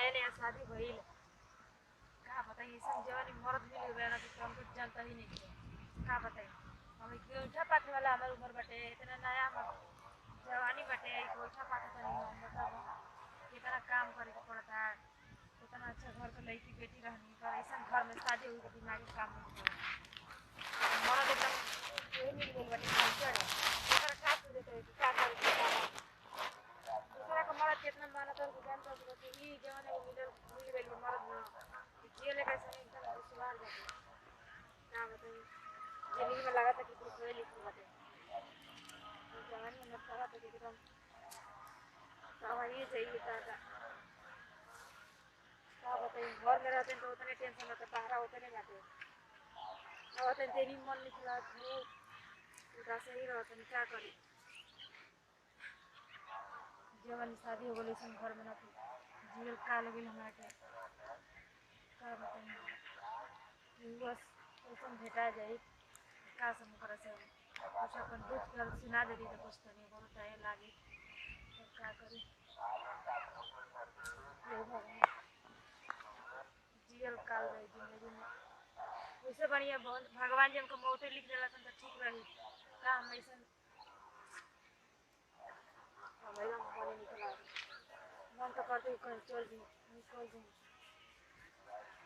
नया नया शादी भइल का बताइए सब जवानी मर्द मिल गए ना तो हमको जानता ही नहीं का बताइए हम गोइठा पाथे वाला हमार उम्र बाटे इतना नया जवानी बाटे गोइठा पाथे तनी हम बताओ कितना काम करे के पड़ता है इतना अच्छा घर के लड़की बेटी रहनी पर ऐसा घर में शादी हुई तो दिमागी काम नहीं करे मर्द एकदम यही मिल गई बाटे कल्चर है ओकरा का सोचे तो का करे के दूसरा का मर्द कितना मेहनत और जानता है कि ई जवानी वो मिल गई मर्द ना जियले कैसे एकदम खुशहाल बाटे का बताइए जिंदगी में लगा था कि कुछ होए लिखल बाटे जवानी में लगा था कि एकदम सवाई चाहिए था का बताइए घर में रहते तो उतने टेंशन रहता पहरा उतने जाते अब तो तेरी मन निकला वो उधर से ही रहते क्या करी जवानी शादी हो गई घर में ना जीवन का लगे हमारा के का बताइए बस ऐसा भेटा जाए का सब करे से कुछ अपन दुख कर सुना दे दी तो कुछ तो नहीं बहुत टाइम लागे तो क्या करी जियल काल रही जिंदगी में वैसे बढ़िया भगवान जी हमको मौतें लिख दिला तो ठीक रही का हम ऐसा हमारा मन निकला मन तो करते ही कहीं चल दी निकल दी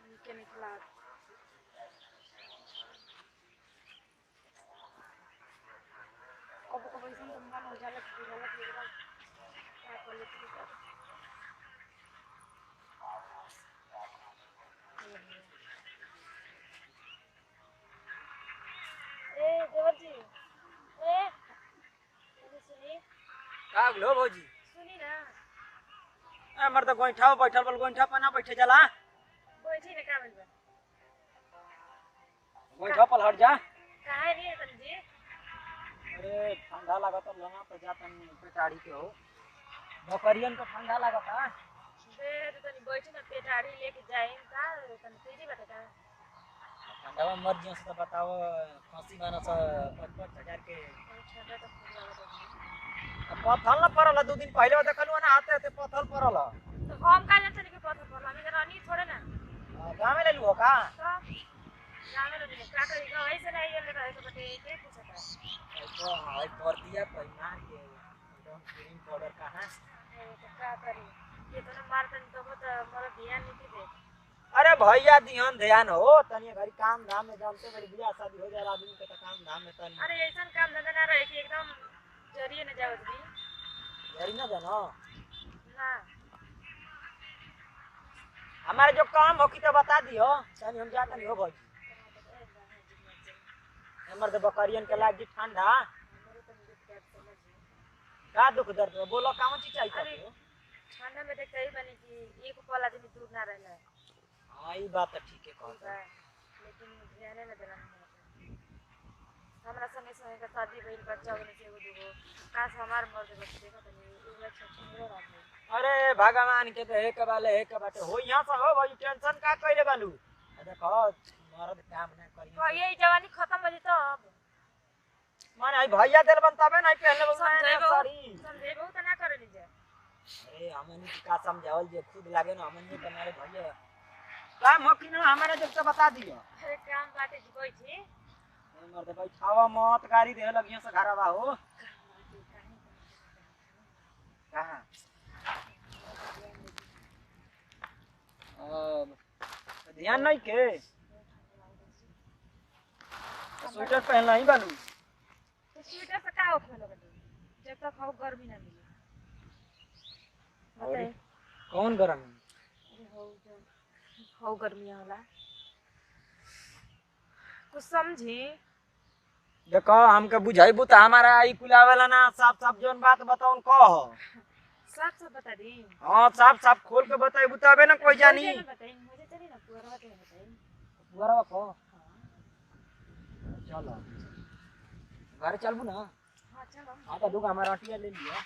नीचे निकला कब कब ऐसा तो मन हो जाला कि एकदम क्या कर लेती ए देवर जी ए सुनी का बोलो भौजी सुनी ना ए मर्द गोइठा बैठल बल गोइठा पर ना बैठे जाला बैठी ना का बनबा गोइठा पर हट जा काहे रे तन जी अरे ठंडा लागत लगा तो जा तन पेटाड़ी के हो बकरियन को ठंडा लागत है बे तो तनी बैठी ना पेटाड़ी लेके जाइम का तन तेजी बता का ठंडा में मर जियो तो बताओ फांसी माना सा 5-5 हजार के छोटा तो फूल वाला पथल न परल 2 दिन पहले देखलु ना आते ते पथल परल तो हम का जानते नहीं कि पत्थर पर हम इधर नहीं थोड़े ना गांव में ले लू हो का तो जाने लगे का करी का ऐसे नहीं ये रहे तो बटे के पूछता तो हाय कर दिया कोई मार के एकदम क्रीम पाउडर कहां तो क्या करी ये तो मारतन तो मोर ध्यान नहीं दे अरे भैया ध्यान ध्यान हो तनी घरी काम धाम में जानते बड़ी बियाह शादी हो जाए आदमी के तो काम धाम में तनी अरे ऐसा काम धंधा ना रहे कि एकदम जरिए न जावत भी जरी ना जानो ना हमारे जो काम हो की तो बता दियो तनी हम जात नहीं हो भाई हमर तो बकरियन के लाग ठंडा का दुख दर्द बोलो कौन चीज चाहिए ठंडा में देखते ही बनी कि एक पल आदमी दूर ना रहना है हां ई बात तो ठीक है कहता लेकिन ध्यान में देना हमरा संगे संगे का शादी भइल बच्चा होने से एगो दूगो काश हमार मर्द बच्चे देखो तनी एगो छछुंदर रहत अरे भगवान के तो एक बाले एक बाटे हो यहां से हो भाई टेंशन का कइले बालू देखो मर्द काम ना करी तो ये जवानी खत्म हो जतो अब माने आई भैया दिल बनताबे नहीं पहले साड़ी समझेबो त ना करे लीजिए अरे हमनी का समझावल जे खुद लागे ना हमनी बनारे भैया काम हो कि ना हमारे जब से बता दियो अरे काम बाटे कोई थी मर्द भाई खावा मत गाड़ी दे लगियो से घरवा हो कहां ध्यान नहीं के स्वेटर पहनला ही बालू तो स्वेटर से का होखे लगे जब तक हो गर्मी ना मिले बताइए कौन गरम हो गर्मी वाला कुछ समझी देखो हमके बुझाइबू त हमारा आई कुलावेला ना साफ साफ जोन बात बताऊं कह साफ साफ बता दी हां साफ साफ खोल के बताइबू तबे ना कोई जानी बताइए मुझे चली ना पूरा बात बताइए पूरा को चलो घर चलबू ना हां चलो हां तो दुका हमारा अटिया ले लिया